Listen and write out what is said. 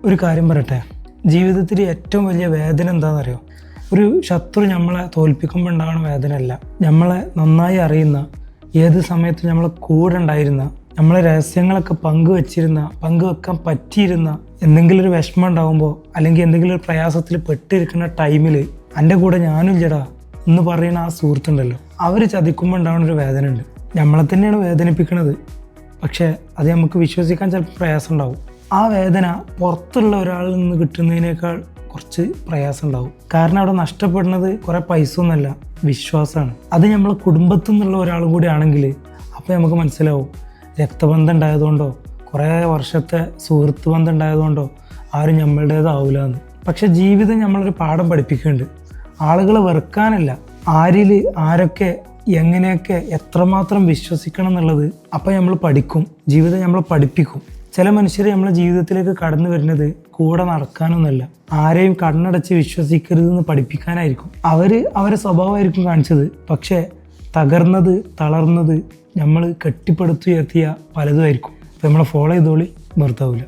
ഒരു കാര്യം പറയട്ടെ, ജീവിതത്തിൽ ഏറ്റവും വലിയ വേദന എന്താണെന്നറിയോ? ഒരു ശത്രു നമ്മളെ തോൽപ്പിക്കുമ്പോൾ ഉണ്ടാകുന്ന വേദന അല്ല, നമ്മളെ നന്നായി അറിയുന്ന, ഏത് സമയത്തും നമ്മളെ കൂടെ ഉണ്ടായിരുന്ന, നമ്മളെ രഹസ്യങ്ങളൊക്കെ പങ്കുവെക്കാൻ പറ്റിയിരുന്ന, എന്തെങ്കിലും ഒരു വിഷമം ഉണ്ടാകുമ്പോൾ അല്ലെങ്കിൽ എന്തെങ്കിലും ഒരു പ്രയാസത്തിൽ പെട്ടിരിക്കുന്ന ടൈമിൽ എൻ്റെ കൂടെ ഞാനും ഇല്ലടാ എന്ന് പറയുന്ന ആ സുഹൃത്തുണ്ടല്ലോ, അവർ ചതിക്കുമ്പോൾ ഉണ്ടാകുന്ന ഒരു വേദന ഉണ്ട്. നമ്മളെ തന്നെയാണ് വേദനിപ്പിക്കുന്നത്, പക്ഷേ അത് നമുക്ക് വിശ്വസിക്കാൻ ചിലപ്പോൾ പ്രയാസം ഉണ്ടാവും. ആ വേദന പുറത്തുള്ള ഒരാളിൽ നിന്ന് കിട്ടുന്നതിനേക്കാൾ കുറച്ച് പ്രയാസം ഉണ്ടാവും. കാരണം അവിടെ നഷ്ടപ്പെടുന്നത് കുറേ പൈസ ഒന്നുമല്ല, വിശ്വാസമാണ്. അത് നമ്മളെ കുടുംബത്തിൽ നിന്നുള്ള ഒരാളും കൂടി ആണെങ്കിൽ അപ്പോൾ നമുക്ക് മനസ്സിലാവും, രക്തബന്ധം ഉണ്ടായതുകൊണ്ടോ കുറേ വർഷത്തെ സുഹൃത്ത് ബന്ധം ഉണ്ടായതുകൊണ്ടോ ആരും നമ്മളുടേതാവില്ല എന്ന്. പക്ഷെ ജീവിതം നമ്മളൊരു പാഠം പഠിപ്പിക്കുന്നുണ്ട്. ആളുകളെ വെറുക്കാനല്ല, ആരിൽ ആരൊക്കെ എങ്ങനെയൊക്കെ എത്രമാത്രം വിശ്വസിക്കണം എന്നുള്ളത് അപ്പം നമ്മൾ പഠിക്കും. ജീവിതം നമ്മളെ പഠിപ്പിക്കും. ചില മനുഷ്യർ നമ്മളെ ജീവിതത്തിലേക്ക് കടന്നു വരുന്നത് കൂടെ നടക്കാനൊന്നുമല്ല, ആരെയും കണ്ണടച്ച് വിശ്വസിക്കരുതെന്ന് പഠിപ്പിക്കാനായിരിക്കും. അവരെ സ്വഭാവമായിരിക്കും കാണിച്ചത്, പക്ഷേ തളർന്നത് നമ്മൾ കെട്ടിപ്പടുത്തുയർത്തിയ പലതുമായിരിക്കും. അപ്പോൾ നമ്മളെ ഫോളോ ചെയ്തോളി, വെറുതാവില്ല.